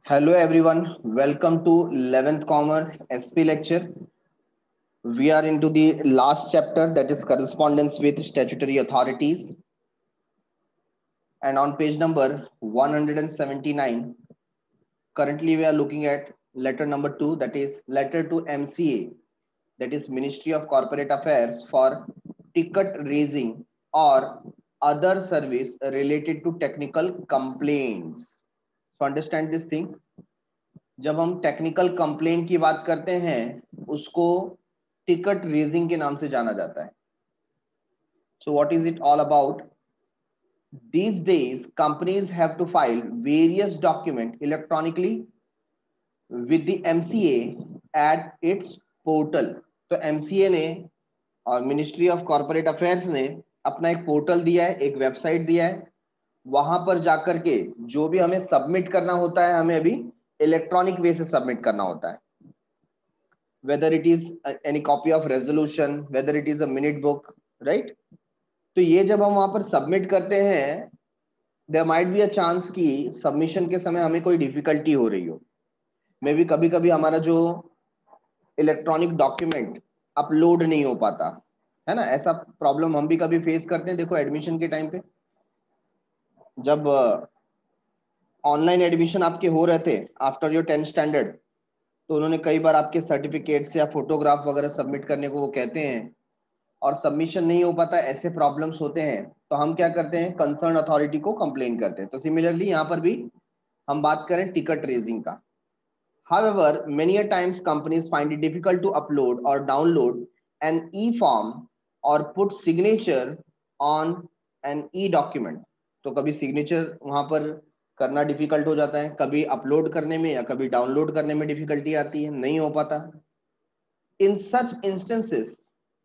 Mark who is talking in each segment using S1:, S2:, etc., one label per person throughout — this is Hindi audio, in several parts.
S1: Hello everyone, welcome to 11th Commerce SP lecture. We are into the last chapter, that is correspondence with statutory authorities. And on page number 179, currently we are looking at letter number 2, that is letter to MCA, that is Ministry of Corporate Affairs, for ticket raising or other service related to technical complaints. So understand this thing. जब हम टेक्निकल कंप्लेंट की बात करते हैं उसको टिकट रेजिंग के नाम से जाना जाता है. So what is it all about? These days companies have to file various documents electronically with the MCA at its portal. तो MCA ने और मिनिस्ट्री ऑफ कॉर्पोरेट अफेयर्स ने अपना एक पोर्टल दिया है, एक वेबसाइट दिया है. वहां पर जाकर के जो भी हमें सबमिट करना होता है हमें अभी इलेक्ट्रॉनिक वे से सबमिट करना होता है. Whether it is any copy of resolution, whether it is a minute book, right? तो ये जब हम वहां पर सबमिट करते हैं there might be a chance कि सबमिशन के समय हमें कोई डिफिकल्टी हो रही हो. मे भी कभी कभी हमारा जो इलेक्ट्रॉनिक डॉक्यूमेंट अपलोड नहीं हो पाता है ना. ऐसा प्रॉब्लम हम भी कभी फेस करते हैं. देखो एडमिशन के टाइम पे जब ऑनलाइन एडमिशन आपके हो रहे थे आफ्टर योर 10th स्टैंडर्ड, तो उन्होंने कई बार आपके सर्टिफिकेट्स या फोटोग्राफ वगैरह सबमिट करने को वो कहते हैं और सबमिशन नहीं हो पाता, ऐसे प्रॉब्लम्स होते हैं. तो हम क्या करते हैं, कंसर्न अथॉरिटी को कंप्लेन करते हैं. तो सिमिलरली यहाँ पर भी हम बात करें टिकट रेजिंग का. However, many a times companies find it difficult to upload or download an e-form or put signature on an e-document. तो कभी सिग्नेचर वहां पर करना डिफिकल्ट हो जाता है, कभी अपलोड करने में या कभी डाउनलोड करने में डिफिकल्टी आती है, नहीं हो पाता. In such instances,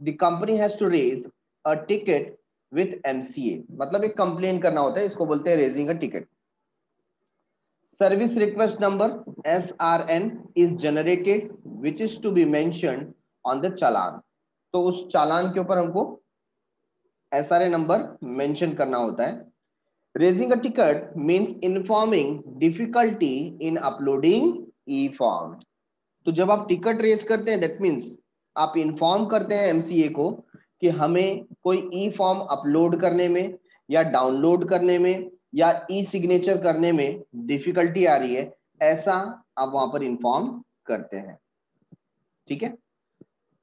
S1: the company has to raise a ticket with MCA. मतलब एक कंप्लेन करना होता है, इसको बोलते हैं raising a ticket. Service request number SRN is generated which is to be mentioned on the चालान. तो उस चालान के ऊपर हमको SRN नंबर मेंशन करना होता है. Raising a ticket means informing difficulty in uploading e-form. तो जब आप टिकट रेज करते हैं दैट मीन्स आप इन्फॉर्म करते हैं एमसीए को कि हमें कोई ई फॉर्म अपलोड करने में या डाउनलोड करने में या ई सिग्नेचर करने में डिफिकल्टी आ रही है, ऐसा आप वहां पर इन्फॉर्म करते हैं. ठीक है.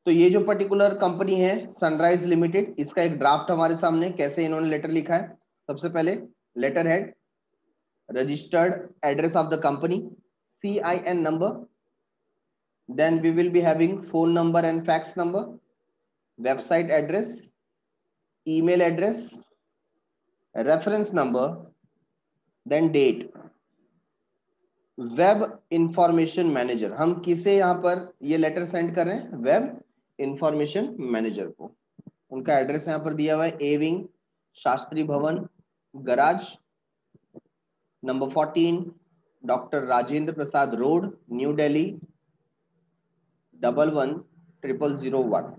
S1: तो ये जो पर्टिकुलर कंपनी है सनराइज लिमिटेड, इसका एक ड्राफ्ट हमारे सामने कैसे इन्होंने लेटर लिखा है. सबसे पहले letter head, registered address of the company, CIN number, then we will be having phone number and fax number, website address, email address, reference number, then date. Web information manager, हम किसे यहाँ पर ये लेटर सेंड कर रहे हैं, वेब इंफॉर्मेशन मैनेजर को. उनका एड्रेस यहाँ पर दिया हुआ है, ए विंग, शास्त्री भवन, garage number 14, doctor Rajendra Prasad road, new Delhi 110001.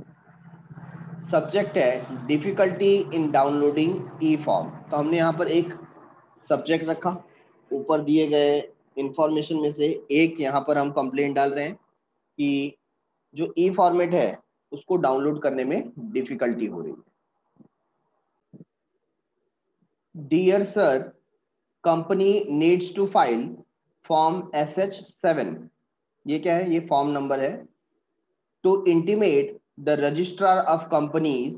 S1: Subject है difficulty in downloading E form. तो हमने यहाँ पर एक सब्जेक्ट रखा, ऊपर दिए गए इंफॉर्मेशन में से एक यहाँ पर हम कंप्लेंट डाल रहे हैं कि जो ई फॉर्मेट है उसको डाउनलोड करने में डिफिकल्टी हो रही है. Dear sir, company needs to file form SH7. ये क्या है, ये फॉर्म नंबर है. To intimate the registrar of companies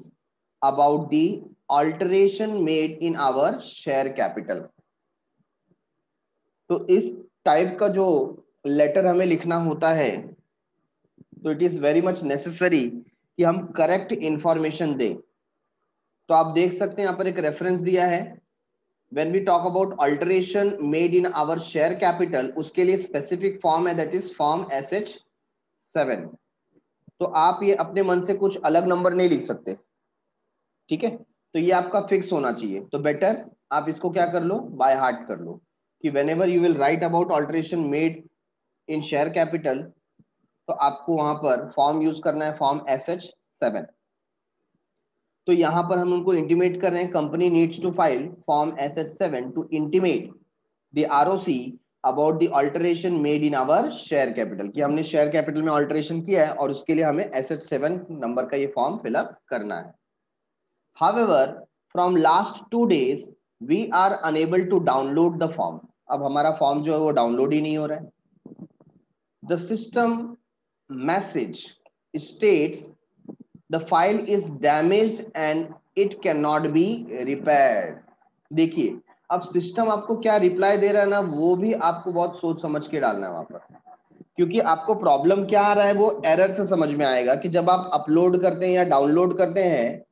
S1: about the alteration made in our share capital. तो इस टाइप का जो लेटर हमें लिखना होता है तो it is very much necessary कि हम करेक्ट इंफॉर्मेशन दें. तो आप देख सकते हैं यहाँ पर एक रेफरेंस दिया है, when we talk about alteration made in our share capital, उसके लिए स्पेसिफिक फॉर्म है, दैट इज फॉर्म SH7. तो आप ये अपने मन से कुछ अलग नंबर नहीं लिख सकते. ठीक है. तो ये आपका फिक्स होना चाहिए. तो बेटर आप इसको क्या कर लो, बाय हार्ट कर लो कि whenever you will write about alteration made in share capital, तो आपको वहां पर फॉर्म यूज करना है, फॉर्म SH7. तो यहां पर हम उनको इंटीमेट कर रहे हैं, company needs to file form SH7 to intimate the ROC about the alteration made in our share capital, कि हमने शेयर कैपिटल में ऑल्टरेशन किया है और उसके लिए हमें SH7 नंबर का ये फॉर्म फिलअप करना है. However, from last 2 days we are unable to download the form. अब हमारा फॉर्म जो है वो डाउनलोड ही नहीं हो रहा है. The system message states the file is damaged and it cannot be repaired. देखिए अब सिस्टम आपको क्या रिप्लाई दे रहा है ना, वो भी आपको बहुत सोच समझ के डालना है वहां पर, क्योंकि आपको प्रॉब्लम क्या आ रहा है वो एरर से समझ में आएगा कि जब आप अपलोड करते हैं या डाउनलोड करते हैं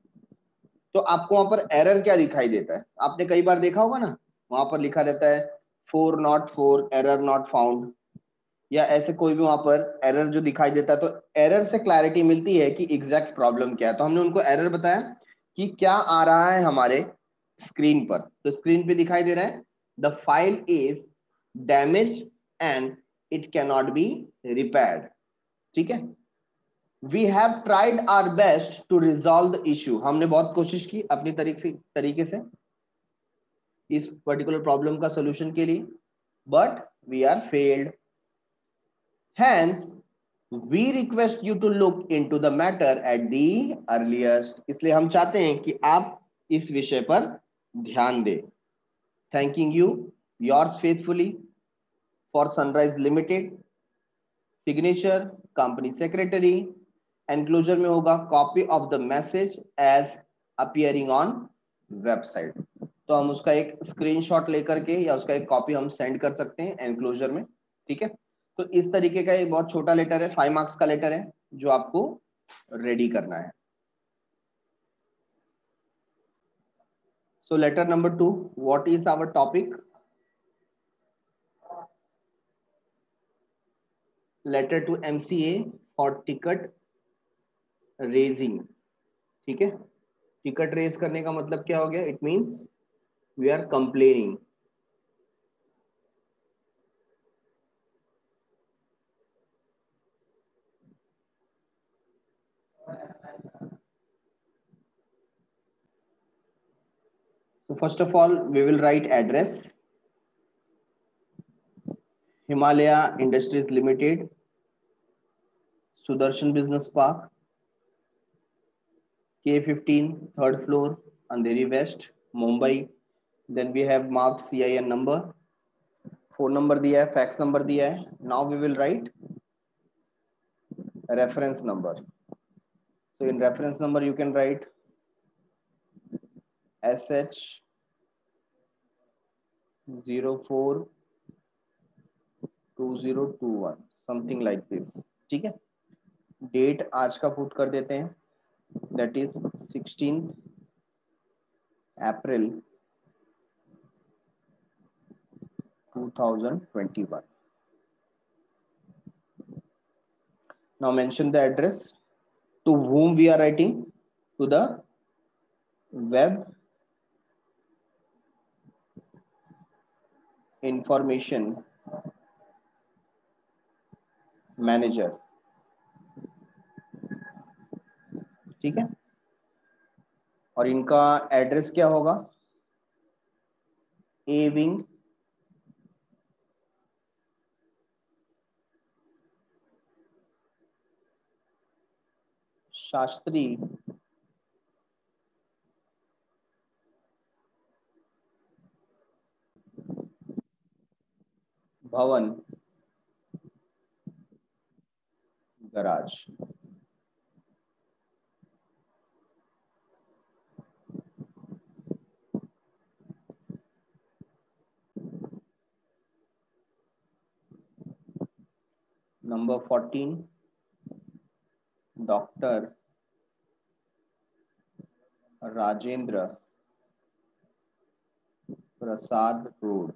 S1: तो आपको वहां पर एरर क्या दिखाई देता है. आपने कई बार देखा होगा ना, वहां पर लिखा रहता है 404 एरर नॉट फाउंड, या ऐसे कोई भी वहां पर एरर जो दिखाई देता है. तो एरर से क्लैरिटी मिलती है कि एग्जैक्ट प्रॉब्लम क्या है. तो हमने उनको एरर बताया कि क्या आ रहा है हमारे स्क्रीन पर. तो स्क्रीन पे दिखाई दे रहा है the file is damaged and it can not be repaired. ठीक है, we have tried our best to resolve the issue. हमने बहुत कोशिश की अपनी तरीके से इस पर्टिकुलर प्रॉब्लम का सोल्यूशन के लिए, but we are failed. Hence, we request you to look into the matter at the earliest. इसलिए हम चाहते हैं कि आप इस विषय पर ध्यान दें. Thanking you, yours faithfully, for Sunrise Limited. Signature, company secretary. Enclosure में होगा copy of the message as appearing on website. तो हम उसका एक स्क्रीनशॉट लेकर के या उसका एक कॉपी हम सेंड कर सकते हैं एनक्लोजर में. ठीक है, तो इस तरीके का एक बहुत छोटा लेटर है, 5 मार्क्स का लेटर है जो आपको रेडी करना है. So letter number 2, what is our topic? Letter to MCA for ticket raising. ठीक है, टिकट रेज करने का मतलब क्या हो गया? It means we are complaining. So first of all, we will write address. Himalaya Industries Limited, Sudarshan Business Park, K15, third floor, Andheri West, Mumbai. Then we have marked CIN number, phone number दिया है, fax number दिया है. Now we will write reference number. So in reference number you can write SH 042021, something like this. ठीक है, डेट आज का पुट कर देते हैं, that is 16 April 2021. Now mention the address to whom we are writing, to the web information manager. ठीक है, और इनका एड्रेस क्या होगा? ए विंग, शास्त्री भवन, garage. Number 14 doctor Rajendra Prasad road,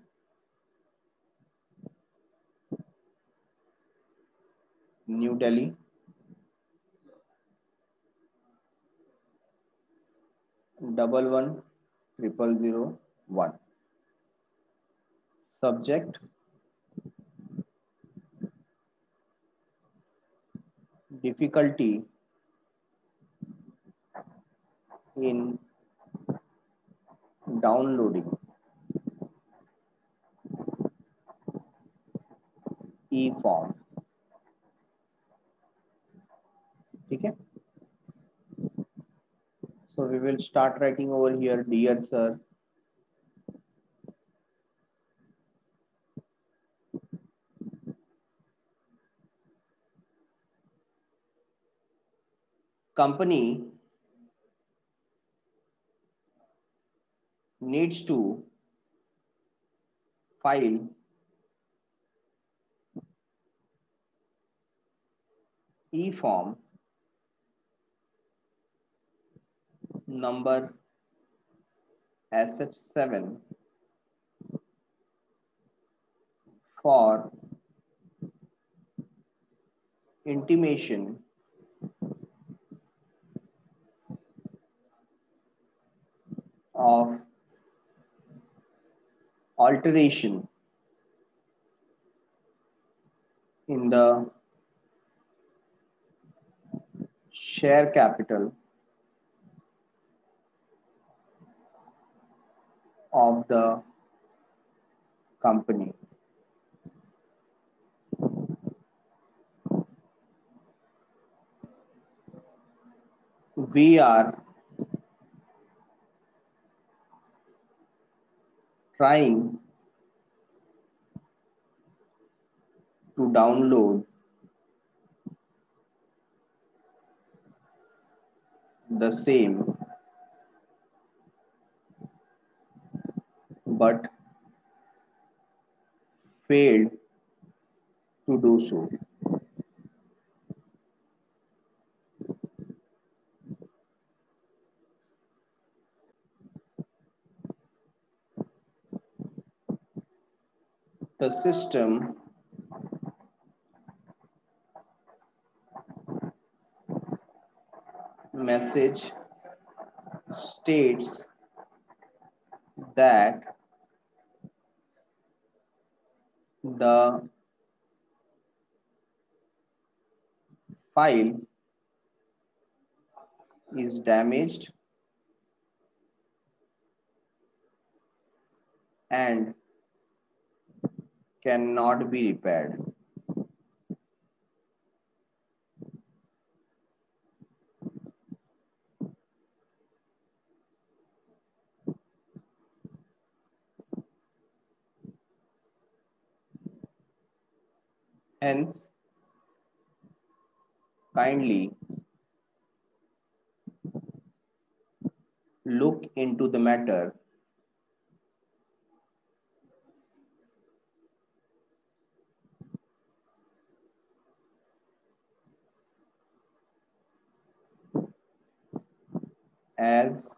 S1: new Delhi 110001. Subject difficulty in downloading E form. ठीक है, so we will start writing over here, dear sir, company needs to file e-form number SH7 for intimation of alteration in the share capital of the company. We are trying to download the same, but failed to do so. The system message states that the file is damaged and cannot be repaired. Hence, kindly look into the matter as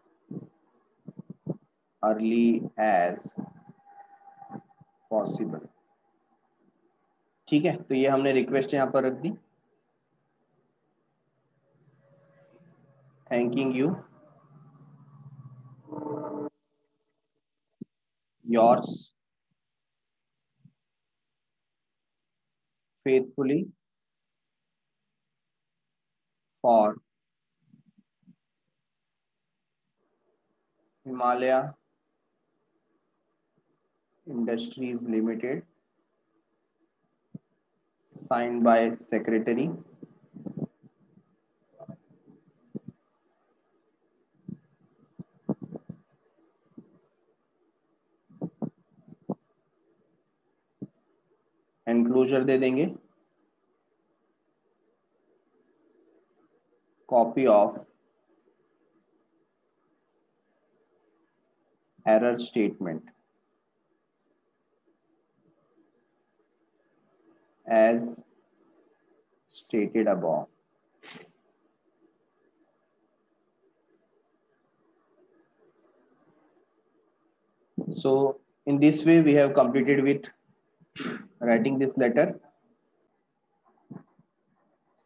S1: early as possible. ठीक है, तो ये हमने रिक्वेस्ट यहाँ पर रख दी. Thanking you. Yours faithfully for Himalaya Industries Limited, signed by Secretary. Enclosure दे देंगे, copy of error statement as stated above. So in this way we have completed with writing this letter.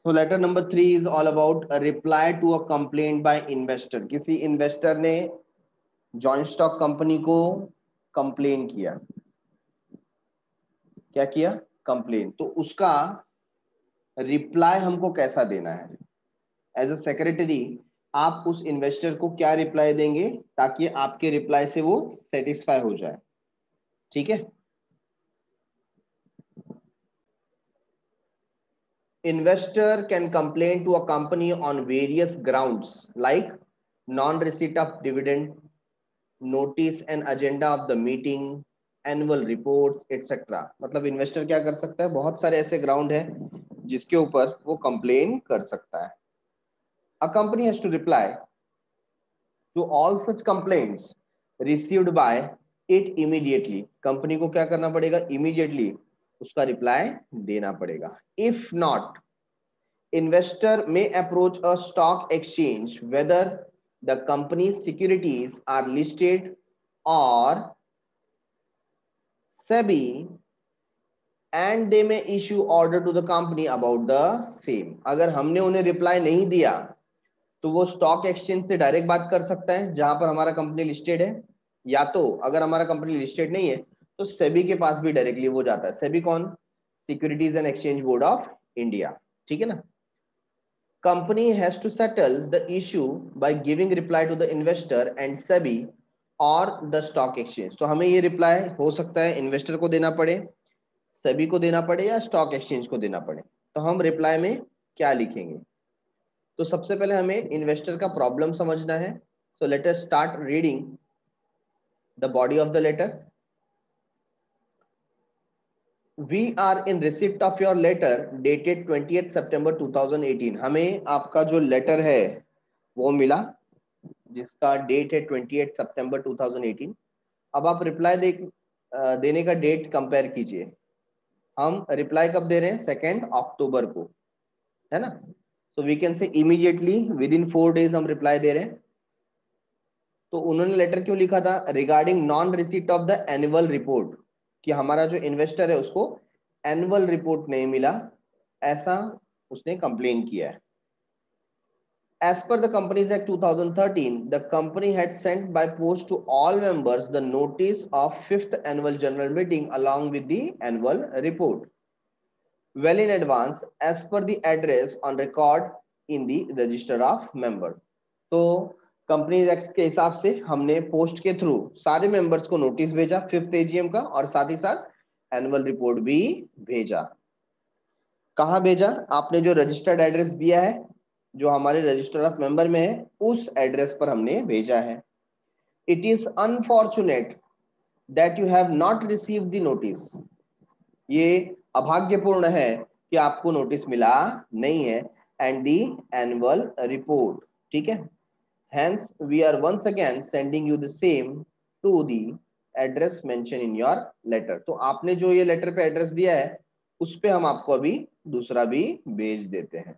S1: So letter number 3 is all about a reply to a complaint by investor. किसी investor ने जॉइंट स्टॉक कंपनी को कंप्लेन किया. क्या किया? कंप्लेन. तो उसका रिप्लाई हमको कैसा देना है? एज अ सेक्रेटरी आप उस इन्वेस्टर को क्या रिप्लाई देंगे ताकि आपके रिप्लाई से वो सेटिस्फाई हो जाए. ठीक है, investor can complain to a company on various grounds like non-receipt of dividend, notice and agenda of the meeting, annual reports etcetera. मतलब इन्वेस्टर क्या कर सकता है, बहुत सारे ऐसे ग्राउंड है जिसके ऊपर वो कंप्लेन कर सकता है। A company has to reply to all such complaints received by it immediately. Company को क्या करना पड़ेगा, इमीडिएटली उसका रिप्लाई देना पड़ेगा। If not, investor may approach a stock exchange whether the company securities are listed और SEBI and they may issue order to the company about the same। अगर हमने उन्हें रिप्लाई नहीं दिया तो वो स्टॉक एक्सचेंज से डायरेक्ट बात कर सकता है जहां पर हमारा कंपनी लिस्टेड है, या तो अगर हमारा कंपनी लिस्टेड नहीं है तो सेबी के पास भी डायरेक्टली वो जाता है। सेबी कौन, securities and exchange board of India, ठीक है ना। Company has to settle the issue by giving reply to the investor and SEBI और द स्टॉक एक्सचेंज। तो हमें ये रिप्लाई हो सकता है इन्वेस्टर को देना पड़े, सेबी को देना पड़े या स्टॉक एक्सचेंज को देना पड़े। तो हम रिप्लाई में क्या लिखेंगे, तो सबसे पहले हमें इन्वेस्टर का प्रॉब्लम समझना है। So let us start reading the body of the letter. We are in receipt of your letter dated 20th September 2018। हमें आपका जो लेटर है वो मिला जिसका डेट है 20th September 2018। अब आप रिप्लाई देने का डेट कंपेयर कीजिए। हम रिप्लाई कब दे रहे हैं, 2 अक्टूबर को, है ना। So we can say immediately within 4 days हम रिप्लाई दे रहे हैं। तो उन्होंने लेटर क्यों लिखा था, regarding non receipt of the annual report, कि हमारा जो इन्वेस्टर है उसको एनुअल रिपोर्ट नहीं मिला, ऐसा उसने कंप्लेन किया है। As per the Companies Act 2013, the company had sent by post to all members the notice of 5th annual general meeting along with the annual report well in advance as per the address on record in the register of member। तो कंपनीज एक्ट के हिसाब से हमने पोस्ट के थ्रू सारे मेंबर्स को नोटिस भेजा 5th AGM का, और साथ ही साथ एनुअल रिपोर्ट भी भेजा। कहाँ भेजा, आपने जो रजिस्टर्ड एड्रेस दिया है जो हमारे रजिस्टर ऑफ मेंबर में है उस एड्रेस पर हमने भेजा है। It is unfortunate that you have not received the notice. ये अभाग्यपूर्ण है कि आपको नोटिस मिला नहीं है, एंड दी एनुअल रिपोर्ट, ठीक है। Hence, we are once again sending you the same to the address mentioned in your letter। तो आपने जो ये लेटर पे एड्रेस दिया है उस पे हम आपको अभी दूसरा भी भेज देते हैं।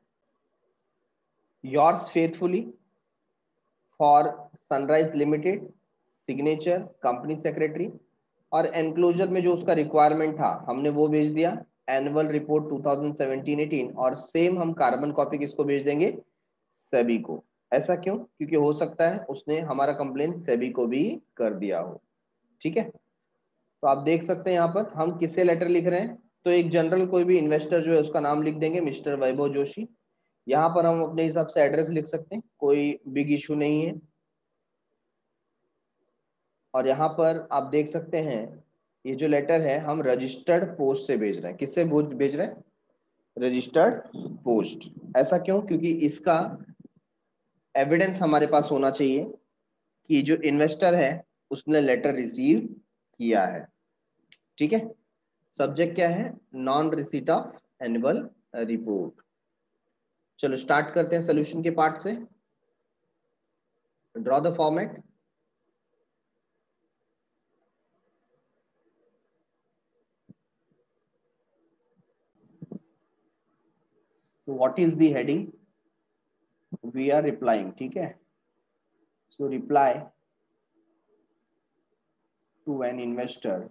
S1: Yours faithfully for Sunrise Limited, signature company secretary, और एनक्लोजर में जो उसका रिक्वायरमेंट था हमने वो भेज दिया, एनुअल रिपोर्ट 2017-18, और सेम हम कार्बन कॉपी किसको भेज देंगे, सेबी को। ऐसा क्यों, क्योंकि हो सकता है उसने हमारा कंप्लेन सेबी को भी कर दिया हो, ठीक है। तो आप देख सकते हैं यहाँ पर हम किससे लेटर लिख रहे हैं, तो एक जनरल कोई भी इन्वेस्टर जो है उसका नाम लिख देंगे, मिस्टर वैभव जोशी। यहाँ पर हम अपने हिसाब से एड्रेस लिख सकते हैं, कोई बिग इशू नहीं है। और यहाँ पर आप देख सकते हैं ये जो लेटर है हम रजिस्टर्ड पोस्ट से भेज रहे हैं। किससे भेज रहे हैं, रजिस्टर्ड पोस्ट। ऐसा क्यों, क्योंकि इसका एविडेंस हमारे पास होना चाहिए कि जो इन्वेस्टर है उसने लेटर रिसीव किया है, ठीक है। सब्जेक्ट क्या है, non receipt of annual report. चलो स्टार्ट करते हैं सोल्यूशन के पार्ट से। Draw the format. What is the heading, we are replying, ठीक है। So reply to an investor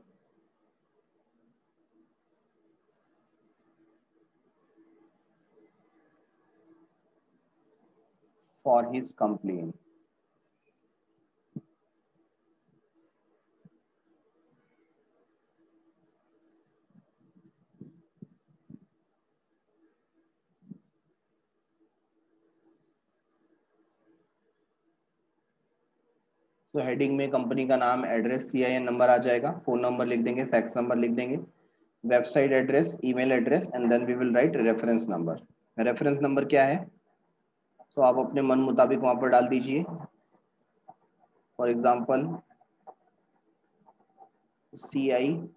S1: for his complaint। तो हेडिंग में कंपनी का नाम, एड्रेस, CIN नंबर आ जाएगा, फोन नंबर लिख देंगे, फैक्स नंबर लिख देंगे, website address, email address and then we will write reference number. Reference number क्या है, तो आप अपने मन मुताबिक वहां पर डाल दीजिए। For example CI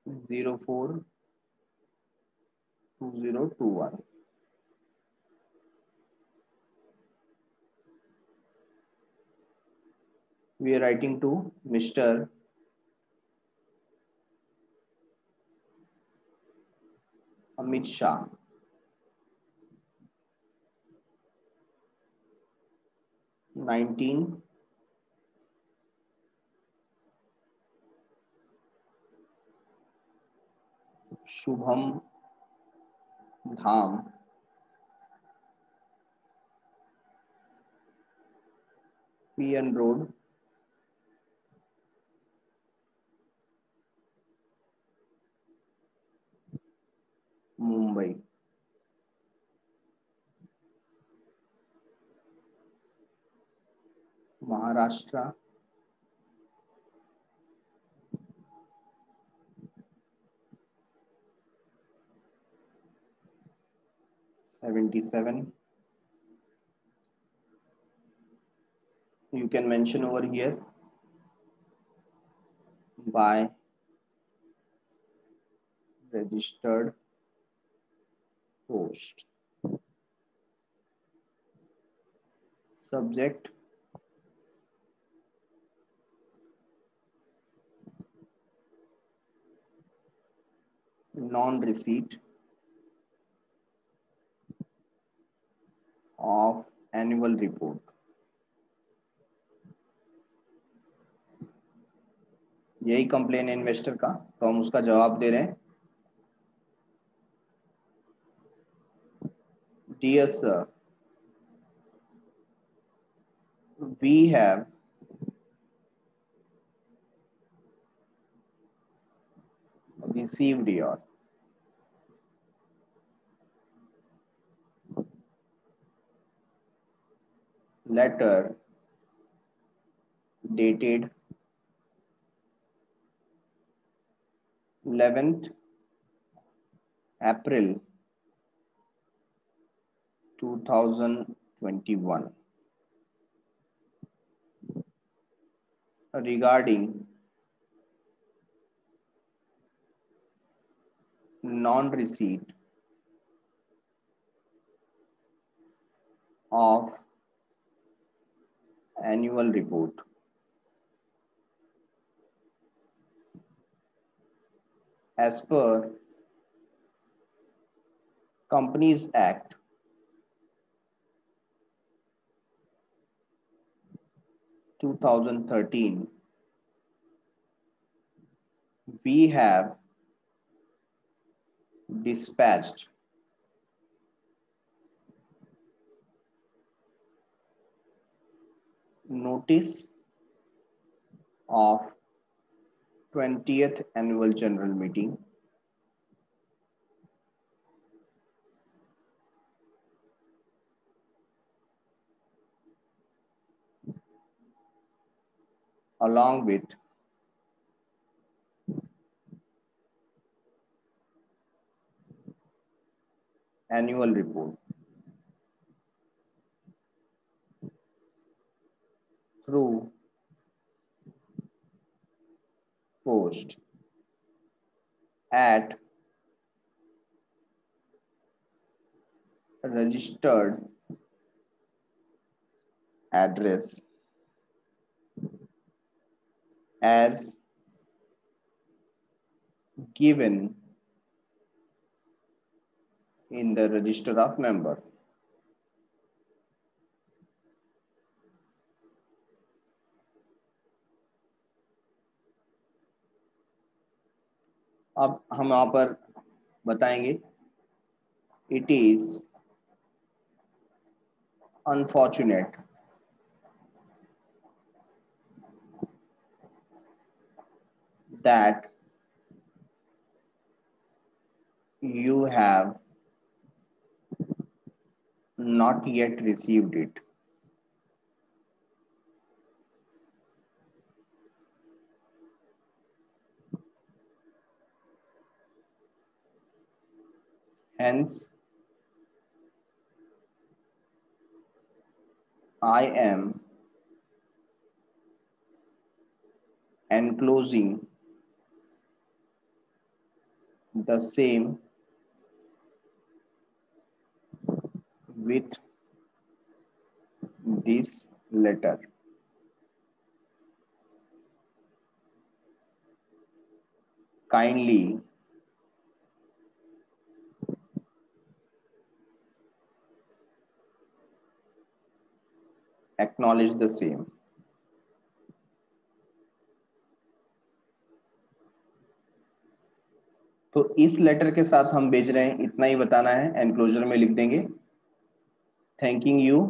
S1: 042021। We are writing to Mr. Amit Shah. Nineteen Shubham Dham, PN road, Mumbai. Maharashtra, $77। You can mention over here by registered post. Subject non-receipt of annual report। यही कंप्लेन है इन्वेस्टर का, तो हम उसका जवाब दे रहे हैं। Dear sir, we have received your letter dated 11th April 2021 regarding non-receipt of annual report। As per Companies Act 2013, we have dispatched notice of 20th annual general meeting along with annual report through post at registered address as given in the register of member। अब हम यहाँ पर बताएंगे, it is unfortunate that you have not yet received it। Hence, I am enclosing the same with this letter. Kindly acknowledge the same. तो इस लेटर के साथ हम भेज रहे हैं, इतना ही बताना है, एनक्लोजर में लिख देंगे thanking you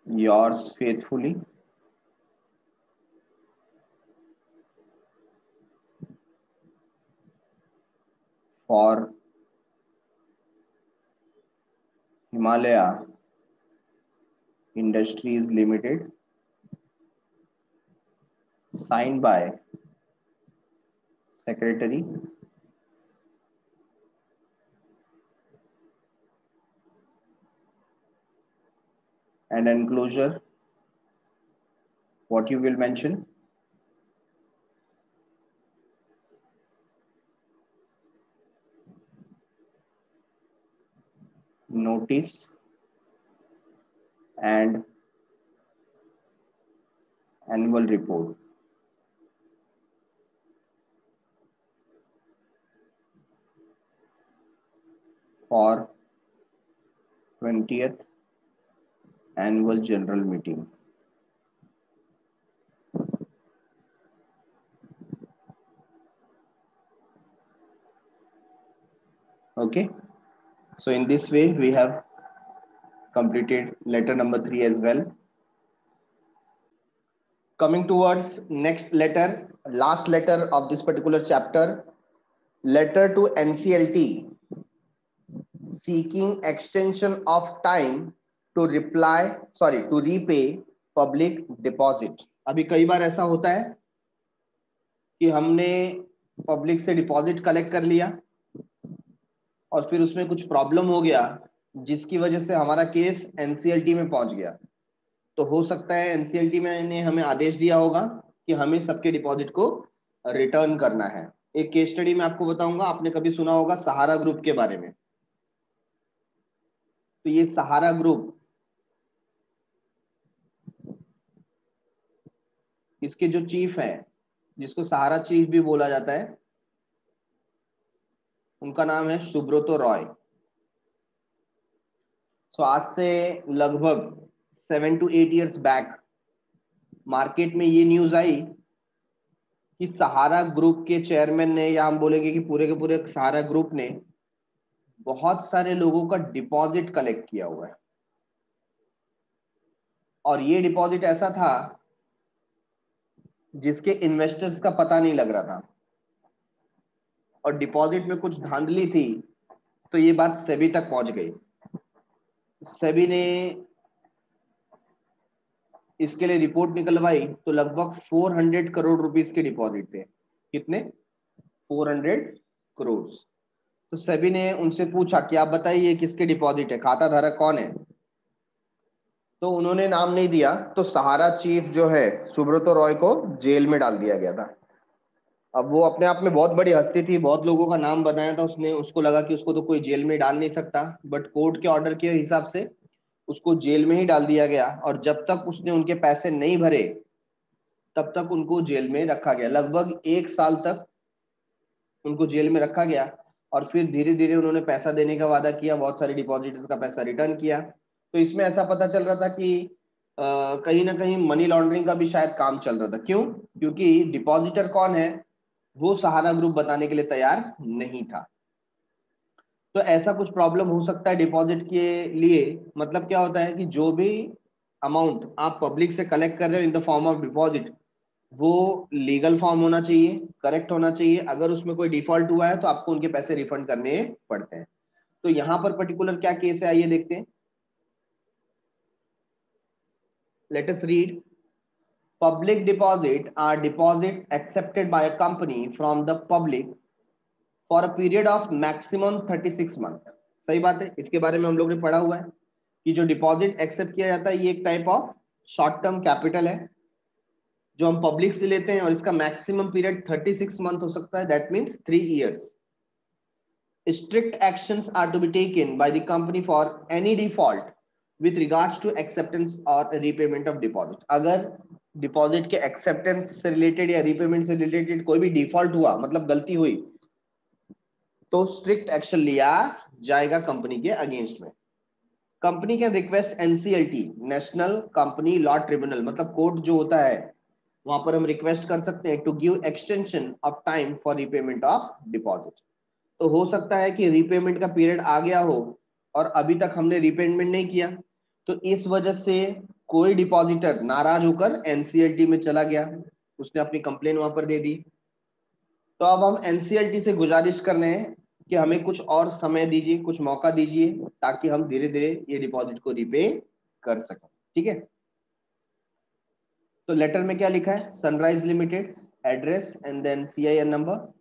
S1: yours faithfully for Himalaya industries limited, signed by secretary and enclosure what you will mention notice and annual report for 20th annual general meeting. Okay, so in this way we have completed letter number 3 as well. Coming towards next letter, last letter of this particular chapter, letter to NCLT seeking extension of time to repay public deposit. अभी कई बार ऐसा होता है कि हमने पब्लिक से डिपॉजिट कलेक्ट कर लिया और फिर उसमें कुछ प्रॉब्लम हो गया जिसकी वजह से हमारा केस एनसीएलटी में पहुंच गया। तो हो सकता है एनसीएलटी में ने हमें आदेश दिया होगा कि हमें सबके डिपॉजिट को रिटर्न करना है। एक केस स्टडी में आपको बताऊंगा, आपने कभी सुना होगा सहारा ग्रुप के बारे में। तो ये सहारा ग्रुप, इसके जो चीफ है, जिसको सहारा चीफ भी बोला जाता है, उनका नाम है सुब्रतो रॉय। तो आज से लगभग 7 to 8 years बैक मार्केट में ये न्यूज आई कि सहारा ग्रुप के चेयरमैन ने, या हम बोलेंगे कि पूरे के पूरे सहारा ग्रुप ने बहुत सारे लोगों का डिपॉजिट कलेक्ट किया हुआ है। और ये डिपॉजिट ऐसा था जिसके इन्वेस्टर्स का पता नहीं लग रहा था और डिपॉजिट में कुछ धांधली थी। तो ये बात सेबी तक पहुंच गई। सेबी ने इसके लिए रिपोर्ट निकलवाई तो लगभग 400 करोड़ रुपीस के डिपॉजिट थे। कितने? 400 करोड़। तो सेबी ने उनसे पूछा कि आप बताइए किसके डिपॉजिट है, खाता धारक कौन है। तो उन्होंने नाम नहीं दिया। तो सहारा चीफ जो है सुब्रतो रॉय को जेल में डाल दिया गया था। अब वो अपने आप में बहुत बड़ी हस्ती थी, बहुत लोगों का नाम बनाया था उसने, उसको लगा कि उसको तो कोई जेल में डाल नहीं सकता, बट कोर्ट के ऑर्डर के हिसाब से उसको जेल में ही डाल दिया गया। और जब तक उसने उनके पैसे नहीं भरे तब तक उनको जेल में रखा गया। लगभग 1 साल तक उनको जेल में रखा गया। और फिर धीरे धीरे उन्होंने पैसा देने का वादा किया, बहुत सारे डिपॉजिटर्स का पैसा रिटर्न किया। तो इसमें ऐसा पता चल रहा था कि कहीं ना कहीं मनी लॉन्ड्रिंग का भी शायद काम चल रहा था। क्यों? क्योंकि डिपॉजिटर कौन है वो सहारा ग्रुप बताने के लिए तैयार नहीं था। तो ऐसा कुछ प्रॉब्लम हो सकता है डिपॉजिट के लिए। मतलब क्या होता है कि जो भी अमाउंट आप पब्लिक से कलेक्ट कर रहे हो in the form of deposit, वो लीगल फॉर्म होना चाहिए, करेक्ट होना चाहिए। अगर उसमें कोई डिफॉल्ट हुआ है तो आपको उनके पैसे रिफंड करने पड़ते हैं। तो यहाँ पर पर्टिकुलर क्या केस है, आइए देखते हैं। Let us read. Public deposit are deposit accepted by a company from the public for a period of maximum 36 month। सही बात है, इसके बारे में हम लोग ने पढ़ा हुआ है कि जो डिपॉजिट एक्सेप्ट किया जाता है ये एक type of short term capital है जो हम पब्लिक से लेते हैं और इसका मैक्सिमम पीरियड 36 मंथ हो सकता है, that means 3 years। Strict actions are to be taken by the company for any default with regards to acceptance or repayment of deposit। अगर डिपॉजिट के एक्सेप्टेंस से रिलेटेड या रीपेमेंट से रिलेटेड कोई भी डिफॉल्ट हुआ, मतलब गलती हुई, तो स्ट्रिक्ट एक्शन लिया जाएगा कंपनी के अगेंस्ट में। Company can request NCLT, national company law tribunal, मतलब कोर्ट जो होता है वहां पर हम रिक्वेस्ट कर सकते हैं to give extension of time for repayment of deposit. तो हो सकता है कि रीपेमेंट का पीरियड आ गया हो और अभी तक हमने रीपेमेंट नहीं किया, तो इस वजह से कोई डिपॉजिटर नाराज होकर एनसीएलटी में चला गया, उसने अपनी कंप्लेन वहां पर दे दी। तो अब हम एनसीएलटी से गुजारिश कर रहे हैं कि हमें कुछ और समय दीजिए, कुछ मौका दीजिए, ताकि हम धीरे धीरे ये डिपॉजिट को रिपे कर सकें। ठीक है, तो लेटर में क्या लिखा है? Sunrise limited, address and then CIN number,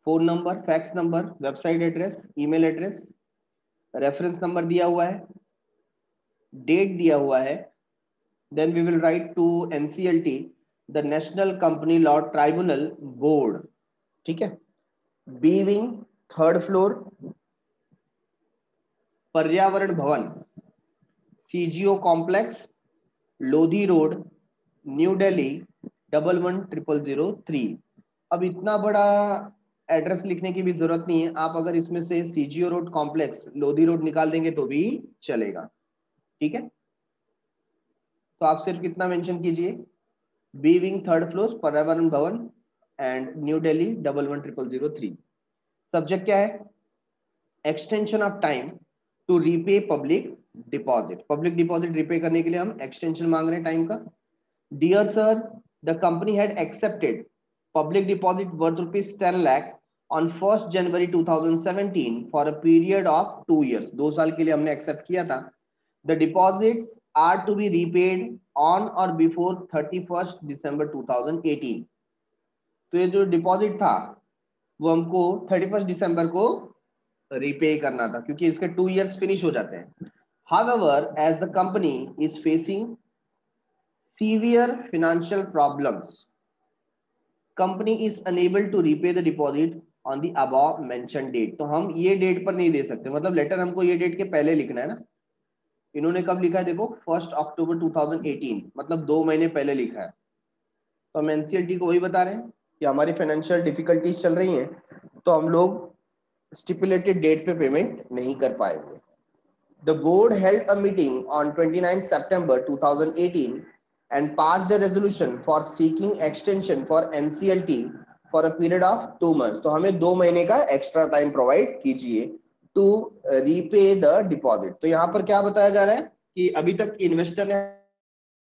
S1: phone number, fax number, website address, email address, reference number दिया हुआ है, डेट दिया हुआ है। Then we will write to NCLT the national company law tribunal board, ठीक है, B wing, 3rd floor, Paryavaran Bhavan, CGO complex, Lodhi road, new Delhi 110003। अब इतना बड़ा एड्रेस लिखने की भी जरूरत नहीं है, आप अगर इसमें से CGO road complex, Lodhi road निकाल देंगे तो भी चलेगा। ठीक है, तो आप सिर्फ कितना मेंशन कीजिए, B wing 3rd floor, Paryavaran भवन एंड न्यू दिल्ली 110003। सब्जेक्ट क्या है? Extension of time to repay public deposit. Public deposit repay करने के लिए हम एक्सटेंशन मांग रहे हैं टाइम का। Dear sir, the company had accepted public deposit worth rupees 10 lakh on 1st January 2017 for a period of 2 years। 2 साल के लिए हमने एक्सेप्ट किया था। The deposits are to be repaid on or before 31st December 2018। तो ये जो डिपॉजिट था वो हमको 31st दिसंबर को रिपे करना था, क्योंकि इसके 2 years फिनिश हो जाते हैं। However, as the company is facing severe financial problems, company is unable to repay the deposit on the above mention date. तो हम ये डेट पर नहीं दे सकते, मतलब लेटर हमको ये डेट के पहले लिखना है ना। इन्होंने कब लिखा है? देखो 1 अक्टूबर 2018, मतलब 2 महीने पहले लिखा है। तो हम एनसीएलटी को वही बता रहे हैं कि हमारी फाइनेंशियल डिफिकल्टीज चल रही हैं, तो हम लोग स्टिपुलेटेड डेट पे पेमेंट नहीं कर पाएंगे। The board held a meeting on 29 September 2018 and passed a resolution for seeking extension for NCLT for a period of 2 months। तो हमें 2 महीने का एक्स्ट्रा टाइम प्रोवाइड कीजिए टू रीपे द डिपॉजिट। तो यहाँ पर क्या बताया जा रहा है कि अभी तक इन्वेस्टर ने